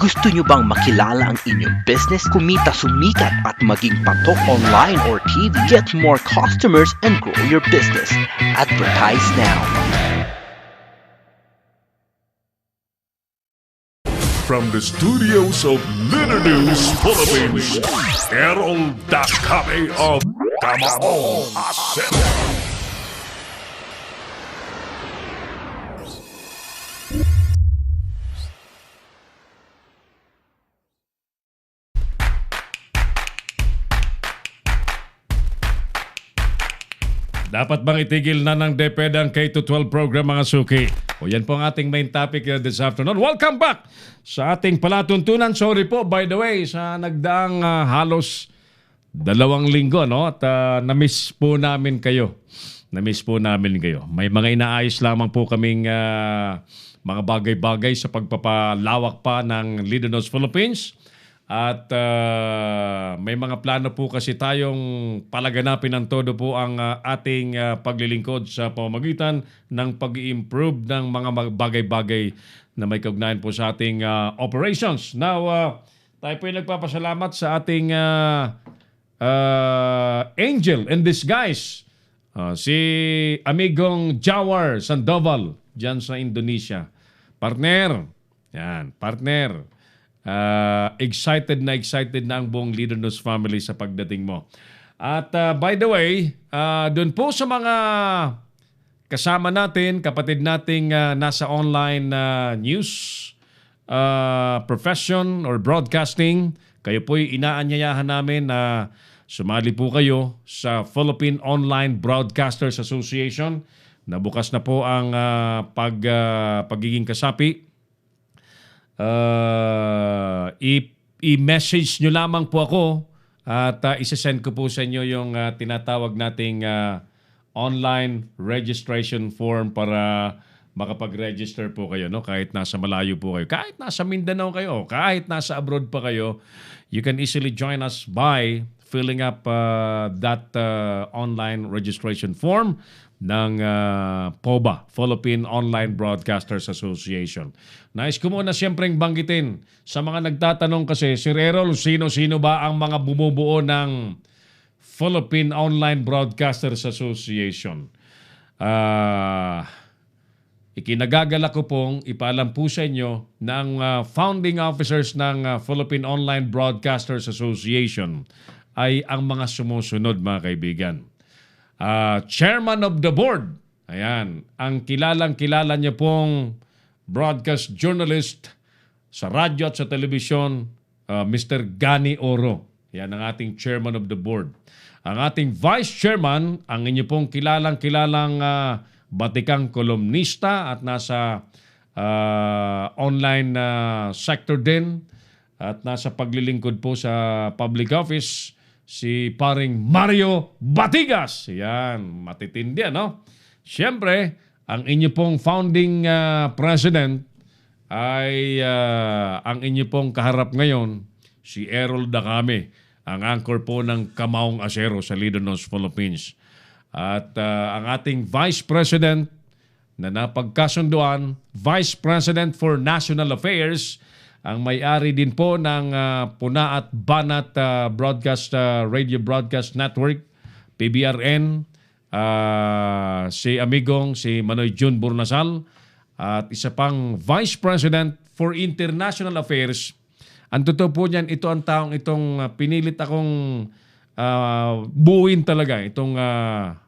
Gusto nyo bang makilala ang inyong business, kumita, sumikat at maging patok online or TV? Get more customers and grow your business. Advertise now. From the studios of Litter News Philippines, Errol Dakame of Tamaong Asset. Dapat bang itigil na ng DepEd ang K-12 program, mga suki? O yan po ang ating main topic this afternoon. Welcome back sa ating palatuntunan. Sorry po, by the way, sa nagdaang halos 2 linggo, no? At na-miss po namin kayo. Na-miss po namin kayo. May mga inaayos lamang po kaming mga bagay-bagay sa pagpapalawak pa ng Leader News Philippines. At may mga plano po kasi tayong palaganapin ng todo po ang ating paglilingkod sa pamamagitan ng pag-i-improve ng mga bagay-bagay na may kaugnayan po sa ating operations. Now, tayo po ay nagpapasalamat sa ating angel in disguise, si Amigong Jawar Sandoval dyan sa Indonesia. Partner, yan, partner. Excited na ang buong Leader News family sa pagdating mo. At by the way, doon po sa mga kasama natin, kapatid nating nasa online news profession or broadcasting, kayo po'y inaanyayahan namin na sumali po kayo sa Philippine Online Broadcasters Association na bukas na po ang pagiging kasapi. I-message nyo lamang po ako at isasend ko po sa inyo yung tinatawag nating online registration form para makapag-register po kayo, no? Kahit nasa malayo po kayo, kahit nasa Mindanao kayo, kahit nasa abroad pa kayo, you can easily join us by filling up that online registration form ng POBA, Philippine Online Broadcasters Association. Nais ko muna siyempreng banggitin sa mga nagtatanong kasi, Sir Errol, sino-sino ba ang mga bumubuo ng Philippine Online Broadcasters Association? Ikinagagala ko pong ipaalam po sa inyo ng founding officers ng Philippine Online Broadcasters Association ay ang mga sumusunod, mga kaibigan. Chairman of the board, ayan, ang kilalang-kilala niyo pong broadcast journalist sa radyo at sa telebisyon, Mr. Gani Oro. Yan ang ating chairman of the board. Ang ating vice chairman, ang inyo pong kilalang-kilalang batikang kolumnista at nasa online sector din at nasa paglilingkod po sa public office, si paring Mario Batigas. Yan, matitindi, no? Siyempre, ang inyo pong founding president ay ang inyo pong kaharap ngayon, si Errol Dakame, ang anchor po ng Kamaong Asero sa Leader News Philippines. At ang ating vice president na napagkasunduan, Vice President for National Affairs, ang may-ari din po ng Puna at Banat Radio Broadcast Network, PBRN, si Amigong, si Manoy Jun Burnasal, at isa pang Vice President for International Affairs. Ang totoo po niyan, ito ang taong itong pinilit akong buuin talaga, itong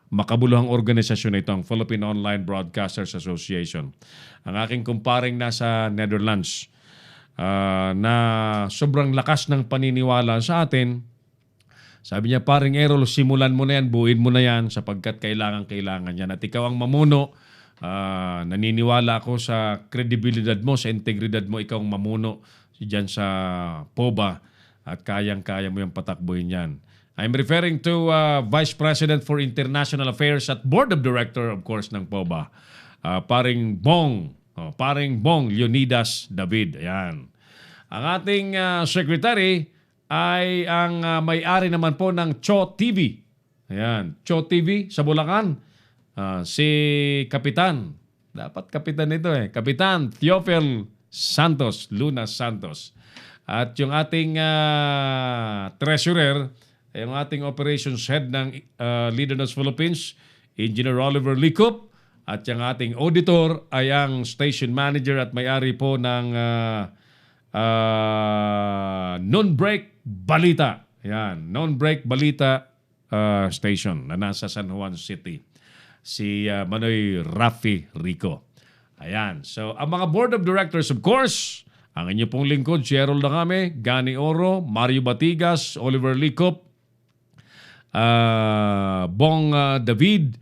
makabuluhang organisasyon na ito, ang Philippine Online Broadcasters Association. Ang aking kumparing nasa Netherlands, na sobrang lakas ng paniniwala sa atin. Sabi niya, paring Errol, simulan mo na yan, buuin mo na yan sapagkat kailangan yan. At ikaw ang mamuno. Naniniwala ako sa kredibilidad mo, sa integridad mo, ikaw ang mamuno dyan sa POBA at kayang-kaya mo yung patakbuhin yan. I'm referring to Vice President for International Affairs at Board of Director, of course, ng POBA. Paring Bong Leonidas David. Ayan. Ang ating secretary ay ang may-ari naman po ng Cho TV. Ayan. Cho TV sa Bulacan. Si Kapitan. Dapat Kapitan ito eh. Kapitan Theophil Santos, Luna Santos. At yung ating treasurer, yung ating operations head ng Leadernos Philippines, Engineer Oliver Licop. At yung ating auditor ay ang station manager at may-ari po ng Non-Break Balita. Yan, Non-Break Balita station na nasa San Juan City. Si Manoy Rafi Rico. Ayan. So, ang mga board of directors, of course, ang inyo pong lingkod, si Errol Dangame, Gani Oro, Mario Batigas, Oliver Licop, Bong David,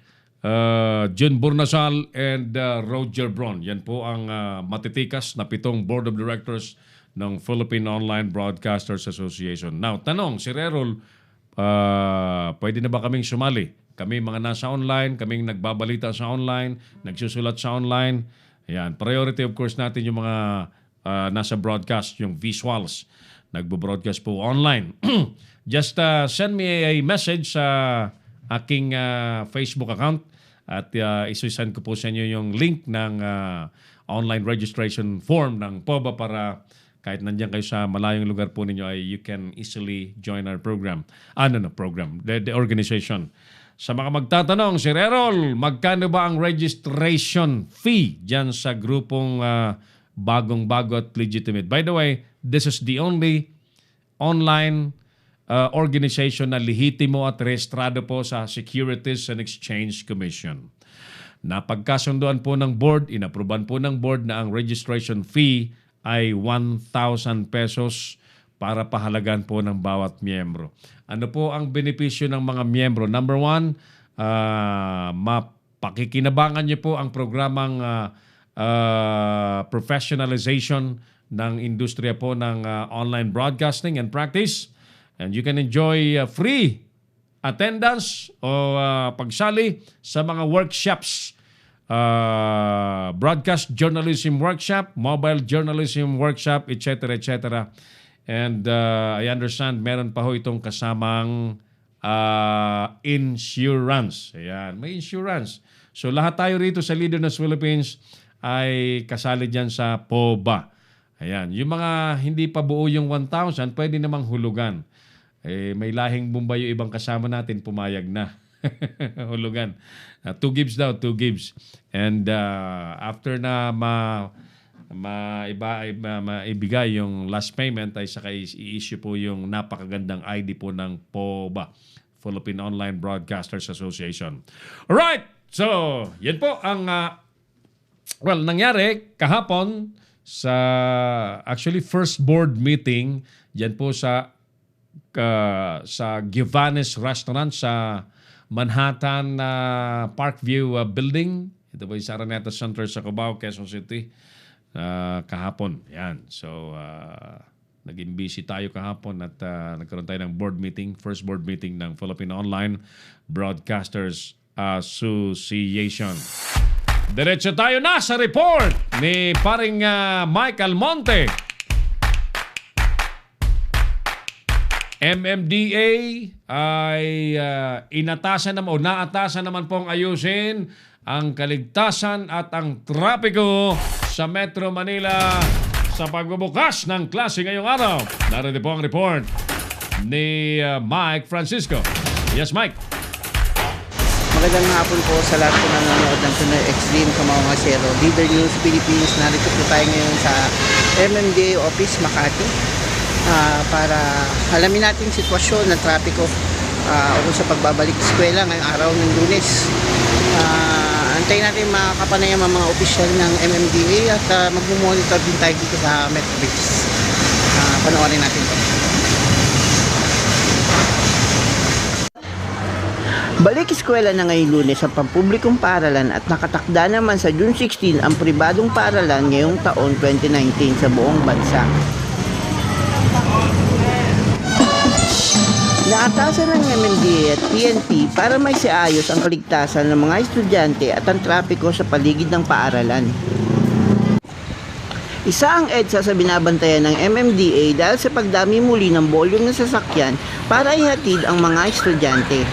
Jun Burnasal, and Roger Bron. Yan po ang matitikas na 7 board of directors ng Philippine Online Broadcasters Association. Now, tanong, si Errol, pwede na ba kaming sumali? Kami mga nasa online, kaming nagbabalita sa online, nagsusulat sa online. Ayan. Priority of course natin yung mga nasa broadcast, yung visuals. Nagbo-broadcast po online. Just send me a message sa aking Facebook account at isusend ko po sa inyo yung link ng online registration form ng POBA para kahit nandiyan kayo sa malayong lugar po ninyo ay you can easily join our program. The organization. Sa mga magtatanong, Sir Errol, magkano ba ang registration fee dyan sa grupong bagong-bago at legitimate? By the way, this is the only online organization na lehitimo at rehistrado po sa Securities and Exchange Commission. Napagkasunduan po ng board, inapruban po ng board na ang registration fee ay 1,000 pesos para pahalagan po ng bawat miyembro. Ano po ang benepisyo ng mga miyembro? Number 1, mapakikinabangan niyo po ang programang professionalization ng industriya po ng online broadcasting and practice. And you can enjoy free attendance o pagsali sa mga workshops. Broadcast journalism workshop, mobile journalism workshop, etc. etc. And I understand meron pa ho itong kasamang insurance. Ayan, may insurance. So lahat tayo rito sa Leadernos Philippines ay kasali dyan sa POBA. Ayan, yung mga hindi pa buo yung 1,000, pwede namang hulugan. May lahing Bombay yung ibang kasama natin, pumayag na. Hulugan. 2 gives daw, 2 gives. And after na maibigay yung last payment ay saka i-issue po yung napakagandang ID po ng POBA, Philippine Online Broadcasters Association. Alright! So, yan po ang nangyari kahapon sa actually first board meeting yan po sa Giovanni's Restaurant sa Manhattan Parkview Building. Ito po yung sa Araneta Center sa Cubao, Quezon City. Kahapon. Yan. So, naging busy tayo kahapon at nagkaroon tayo ng board meeting, first board meeting ng Philippine Online Broadcasters Association. Diretso tayo na sa report ni paring Mike Almonte. MMDA ay naatasan naman pong ayusin ang kaligtasan at ang trapiko sa Metro Manila sa pagbubukas ng klase ngayong araw. Narito po ang report ni Mike Francisco. Yes, Mike. Magandang hapon po sa lahat po na nanonood ng Pinoy Extreme mga Sero. Leader News Philippines, narito po tayo ngayon sa MMDA Office Makati para alamin natin yung sitwasyon ng trapiko o sa pagbabalik sa eskwela ngayong araw ng Lunes. Antayin natin makapanayam ang mga opisyal ng MMDA at mag-monitor din tayo dito sa Metro Base. Panoorin natin ito. Balik eskwela na ngayong Lunes ang pampublikong paaralan at nakatakda naman sa June 16 ang pribadong paaralan ngayong taon 2019 sa buong bansa. Naatasan ng MMDA at PNP para may siayos ang kaligtasan ng mga estudyante at ang trapiko sa paligid ng paaralan. Isa ang EDSA sa binabantayan ng MMDA dahil sa pagdami muli ng volume ng sasakyan para ihatid ang mga estudyante.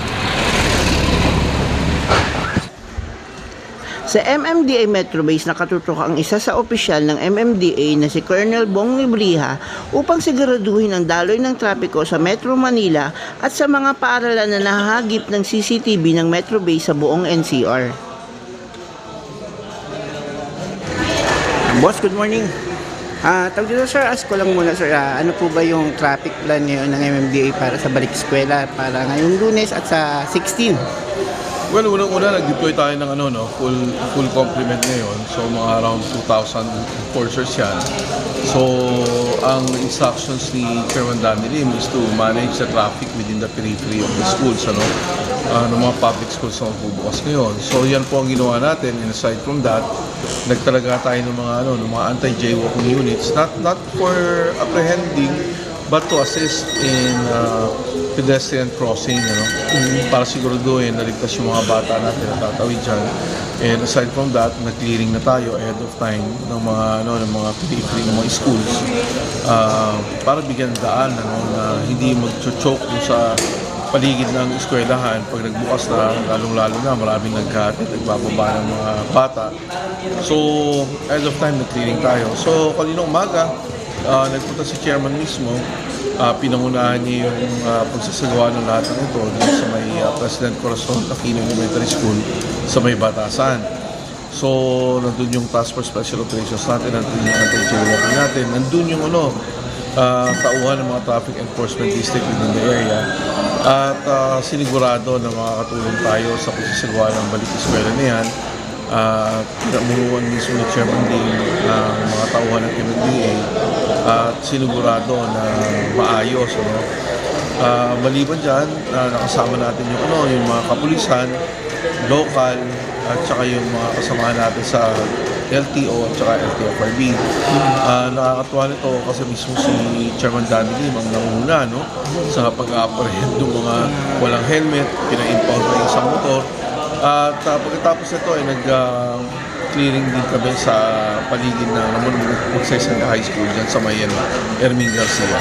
Sa MMDA Metro Base nakatutok ang isa sa opisyal ng MMDA na si Colonel Bong Libriha upang siguraduhin ang daloy ng trapiko sa Metro Manila at sa mga paaralan na nahahagip ng CCTV ng Metro Base sa buong NCR. Boss, good morning. Tawag dito sir, ask ko lang muna sir, ano po ba yung traffic plan ngayon ng MMDA para sa balik eskwela para ngayong Lunes at sa 16? Well, unang-una, nag-deploy tayo ng full complement ngayon. So, mga around 2,000 enforcers yan. So, ang instructions ni Chairman Danny Lim is to manage the traffic within the periphery of the schools, ng mga public schools na magbubukas ngayon. So, yan po ang ginawa natin. And aside from that, nagtalaga tayo ng mga anti-jaywalking units, not for apprehending, but to assist in pedestrian crossing, para siguraduhin na ligtas yung mga bata natin na tatawid dyan. And aside from that, nag-clearing na tayo ahead of time ng mga periphery ng mga schools para bigyan daan na hindi mag-choke sa paligid ng eskwelahan. Pag nagbukas na, lalong-lalo na, maraming nagkatid, nagbababa ng mga bata. So, ahead of time, nag-clearing tayo. So, kanina umaga, nagpunta si chairman mismo, pinangunahan niya yung pagsasagawa ng lahat ng ito dito sa may President Corazon Aquino Elementary School sa may Batasan. So, nandun yung Task Force Special Operations natin, nandun yung anti-jaywalking natin, nandun yung tauhan ng mga traffic enforcement district within the area. At sinigurado na makakatulong tayo sa pagsasagawa ng balik eskwela na yan. Pinamunuan mismo ni Chairman Lim ng mga tauhan ng MMDA at sinigurado na maayos. Maliban dyan, nakasama natin yung mga kapulisan, local, at saka yung mga kasamahan natin sa LTO at saka LTFRB. Nakakatuwa nito kasi mismo si Chairman Danny Lim ang nanguna sa pag-apprehend ng mga walang helmet, pina-impound na isang motor. At pagkatapos nito ay nag-clearing din kami sa paligid ng Magsaysay High School dyan sa may Erming Garcia.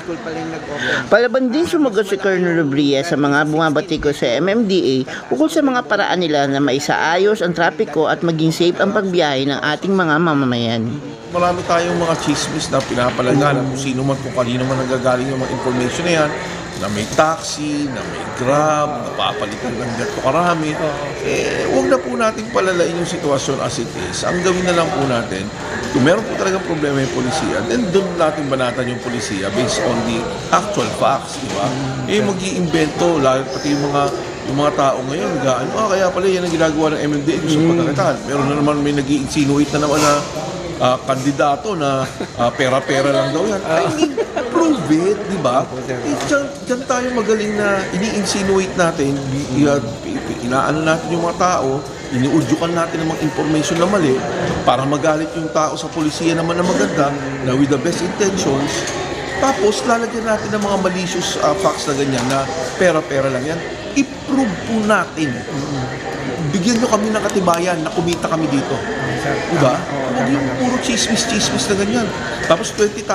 School pa rin nag-open. Palaban din sumagot si Colonel Libriha sa mga bumabatiko sa MMDA ukol sa mga paraan nila na maisaayos ang trapiko at maging safe ang pagbiyahe ng ating mga mamamayan. Marami tayong mga chismis na pinapalagana kung sino man, kung kanino man nagagaling yung mga information na yan, na may taxi, na may grab, napapalitan ng gato karami. Huwag na po natin palalain yung sitwasyon as it is. Ang gawin na lang po natin, kung meron po talagang problema yung polisiya, then doon natin banatan yung polisiya based on the actual facts, di ba? Mag-iimbento, lalo pati yung mga tao ngayon, kaya pala yan ang ginagawa ng MMDA, gusto pagkakitaan. Meron na naman may nag-i-insinuate na naman na kandidato na pera-pera lang daw yan. I mean, prove it, di ba? Diyan tayo magaling na ini-insinuate natin, inaano natin yung mga tao, iniudyukan natin ng mga information na mali para magalit yung tao sa polisiya naman na maganda, na with the best intentions. Tapos, lalagyan natin ng mga malicious facts na ganyan na pera-pera lang yan. I-prove po natin. Bigyan nyo kami ng katibayan na kumita kami dito. Diba? Huwag yung puro chismis na ganyan. Tapos 200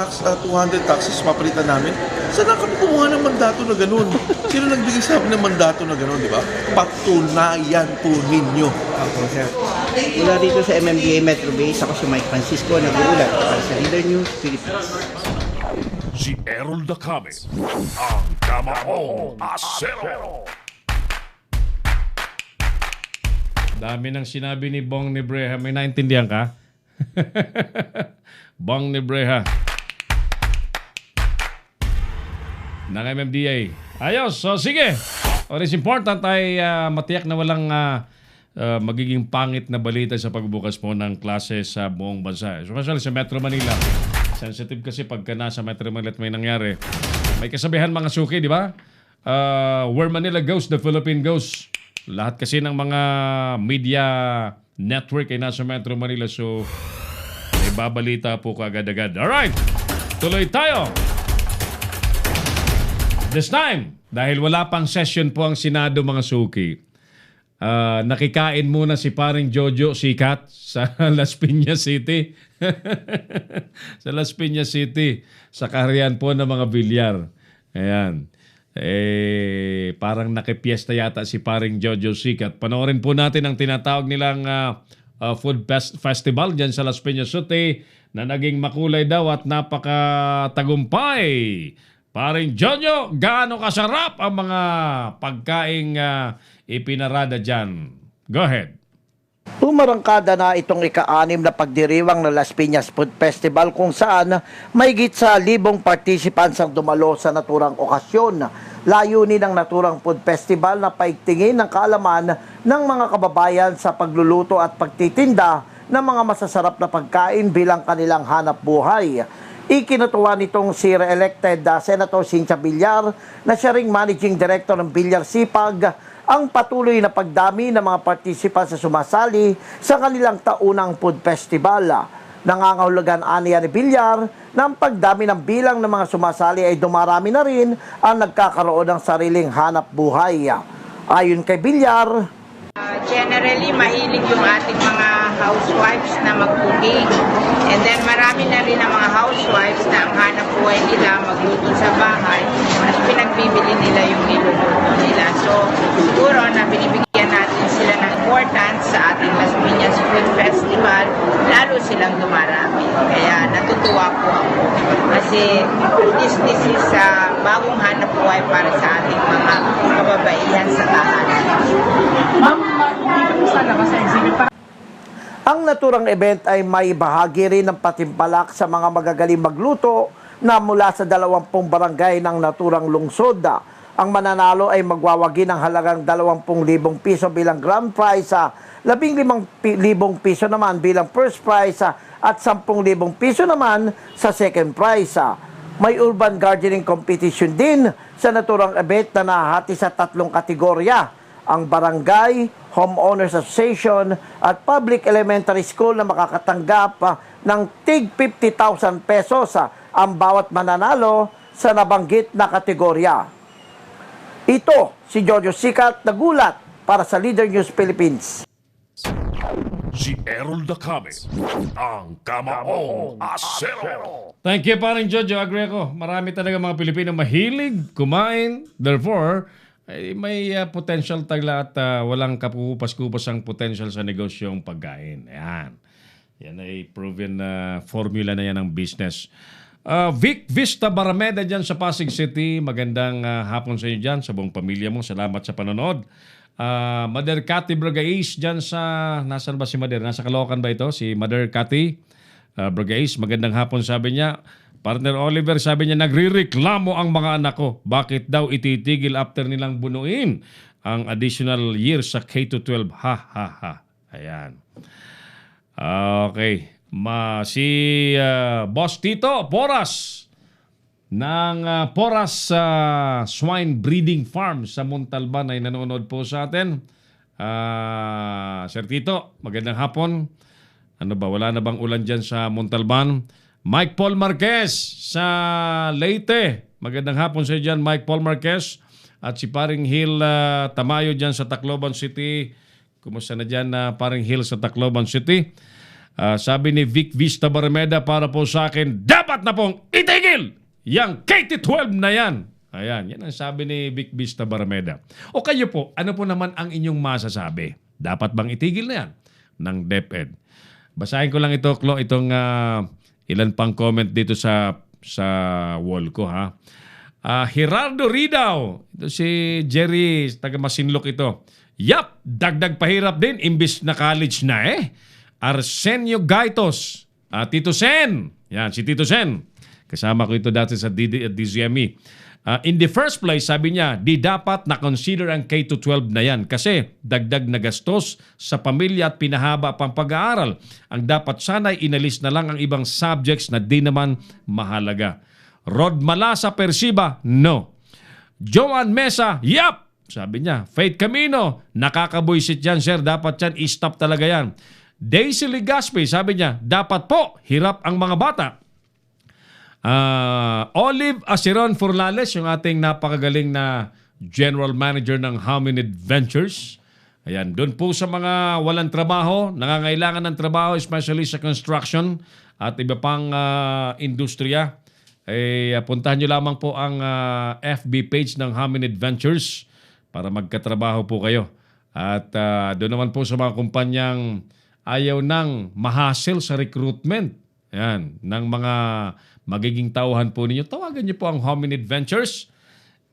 taxes papalitan namin. Saan kami kumuha ng mandato na ganun? Sino nagbigay sa amin ng mandato na ganun, di ba? Patunayan po ninyo. Mula dito sa MMDA Metro Base, ako si Mike Francisco, nag-uulat para sa Leader News Philippines. Si Errol Dacame, ang Kamaong Asero. Dami ng sinabi ni Bong Libriha. May naintindihan ka? Bong Libriha ng MMDA. Ayos. So, sige. What is important ay matiyak na walang magiging pangit na balita sa pagbukas po ng klase sa buong bansa. Especially sa Metro Manila. Sensitive kasi pagka nasa Metro Manila at may nangyari. May kasabihan mga suki, di ba? Where Manila goes, the Philippine goes. Lahat kasi ng mga media network ay nasa Metro Manila. So, may babalita po kaagad-agad. Alright! Tuloy tayo! This time, dahil wala pang session po ang Senado mga suki, nakikain muna si paring Jojo Sikat sa Las Piñas City. Sa Las Piñas City, sa kaharian po ng mga bilyar. Ayan. Parang nakipiesta yata si paring Jojo Sikat. Panoorin po natin ang tinatawag nilang food festival dyan sa Las Piñas City na naging makulay daw at napakatagumpay. Paring Jojo, gaano kasarap ang mga pagkaing ipinarada dyan? Go ahead. Umarangkada na itong ika-6 na pagdiriwang ng Las Piñas Food Festival kung saan mahigit sa 1,000 participants ang dumalo sa naturang okasyon. Layunin ng naturang food festival na paigtingin ng kaalaman ng mga kababayan sa pagluluto at pagtitinda ng mga masasarap na pagkain bilang kanilang hanap buhay. Ikinutuwa nitong si re-elected Senator Cynthia Villar na siya ring Managing Director ng Villar Sipag ang patuloy na pagdami ng mga participants sa sumasali sa kanilang taunang food festival. Nangangahulugan aniya ni Villar na ang pagdami ng bilang ng mga sumasali ay dumarami na rin ang nagkakaroon ng sariling hanap buhay. Ayon kay Villar, generally, mahilig yung ating mga housewives na mag-cooking. And then, marami na rin ang mga housewives na ang hanap buhay nila magluto sa bahay at pinagbibili nila yung niluluto nila. So, siguro na binibigyan natin sila ng importance sa ating Las Piñas Food Festival, lalo silang dumarami. Kaya natutuwa po ako. Kasi this is bagong hanap buhay para sa ating mga kababaihan sa tahanan. ang naturang event ay may bahagi rin ng patimpalak sa mga magagaling magluto na mula sa 20 barangay ng naturang lungsod. Ang mananalo ay magwawagi ng halagang 20,000 piso bilang grand prize, 15,000 piso naman bilang first prize at 10,000 piso naman sa second prize. May urban gardening competition din sa naturang event na nahati sa 3 kategorya: ang barangay, homeowners association at public elementary school na makakatanggap ng tig 50,000 pesos ang bawat mananalo sa nabanggit na kategorya. Ito si Jojo Sikat, nagulat para sa Leader News Philippines. Si Errol Dacame, ang Kamaong Asero. Thank you, paring Jojo. Agree ako. Marami talaga mga Pilipino mahilig kumain. Therefore, ay may potential tagla at walang kapupas-kupas ang potential sa negosyong pagkain. Ayan. Yan ay proven formula na yan ng business. Vic Vista Barameda dyan sa Pasig City. Magandang hapon sa inyo dyan, sa buong pamilya mo. Salamat sa panonood. Mother Cathy Bragais dyan sa... Nasaan ba si Mother? Nasa Caloocan ba ito? Si Mother Cathy Bragais. Magandang hapon, sabi niya. Partner Oliver, sabi niya, nagrireklamo ang mga anak ko. Bakit daw ititigil after nilang bunuin ang additional year sa K-12? Ha, ha, ha. Ayan. Okay. Si Boss Tito Poras ng Poras Swine Breeding Farm sa Montalban ay nanonood po sa atin. Sir Tito, magandang hapon. Ano ba, wala na bang ulan dyan sa Montalban? Mike Paul Marquez sa Leyte. Magandang hapon sa dyan, Mike Paul Marquez. At si Paring Hill Tamayo dyan sa Tacloban City. Kumusta na dyan Paring Hill sa Tacloban City? Sabi ni Vic Vista Barameda, para po sa akin, dapat na pong itigil yang K-12 na yan. Ayan, yan ang sabi ni Vic Vista Barameda. O kayo po, ano po naman ang inyong masasabi? Dapat bang itigil na yan ng DepEd? Basahin ko lang ito, Klo, itong ilan pang comment dito sa wall ko, ha. Gerardo Ridaw, ito si Jerry, taga Masinloc ito. Yap, dagdag pahirap din, imbis na college na Arsenio Gaitos, Tito Sen. Yan, si Tito Sen. Kasama ko ito dati sa DZME. In the first place, sabi niya, di dapat na-consider ang K-12 na yan kasi dagdag na gastos sa pamilya at pinahaba pang pag-aaral. Ang dapat sana'y inalis na lang ang ibang subjects na di naman mahalaga. Rod Malasa Persiba, no. Joan Mesa, yap! Sabi niya, Faith Camino, nakakabuisit yan, sir. Dapat yan, i-stop talaga yan. Daisy Ligaspi, sabi niya, dapat po, hirap ang mga bata. Olive Asiron Furlales, yung ating napakagaling na General Manager ng Hominid Ventures. Ayan, doon po sa mga walang trabaho, nangangailangan ng trabaho, especially sa construction at iba pang industriya. puntahan nyo lamang po ang FB page ng Hominid Ventures para magkatrabaho po kayo. At doon naman po sa mga kumpanyang ayaw nang mahasel sa recruitment ng mga magiging tauhan po ninyo, tawagan nyo po ang Hominid Ventures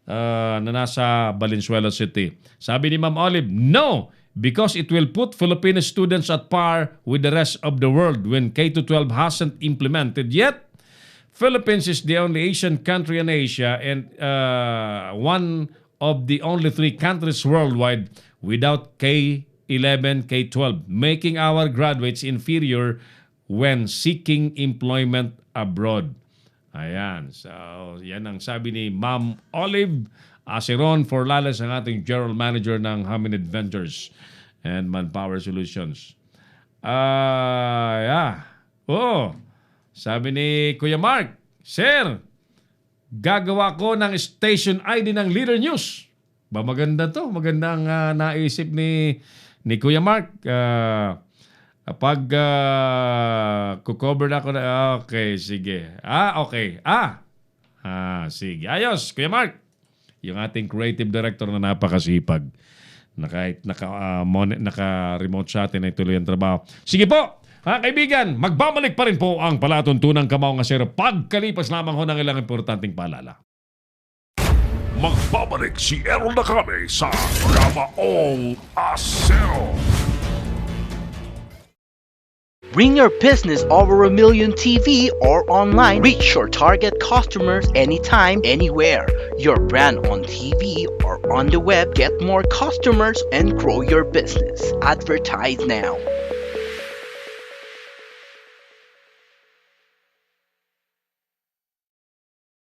na nasa Valenzuela City. Sabi ni Ma'am Olive, no! Because it will put Filipino students at par with the rest of the world when K-12 hasn't implemented yet. Philippines is the only Asian country in Asia and one of the only 3 countries worldwide without K-11, K-12, making our graduates inferior when seeking employment abroad. Ayan. So, yan ang sabi ni Ma'am Olive Aceron Forlales, ang ating General Manager ng Hominid Ventures and Manpower Solutions. Sabi ni Kuya Mark, Sir, gagawa ko ng station ID ng Leader News. Maganda to. Maganda ang naisip ni Kuya Mark. Pag kukover na ako na, okay, sige. Okay. Sige. Ayos, Kuya Mark. Yung ating creative director na napakasipag na kahit naka-remote sa atin ay tuloy ang trabaho. Sige po, kaibigan, magbabalik pa rin po ang palatuntunang Kamaong Asero pagkalipas lamang ho ng ilang importanteng paalala. Magbabalik si Errol Dacame sa Kamaong Asero. Bring your business over 1 million TV or online. Reach your target customers anytime, anywhere. Your brand on TV or on the web. Get more customers and grow your business. Advertise now.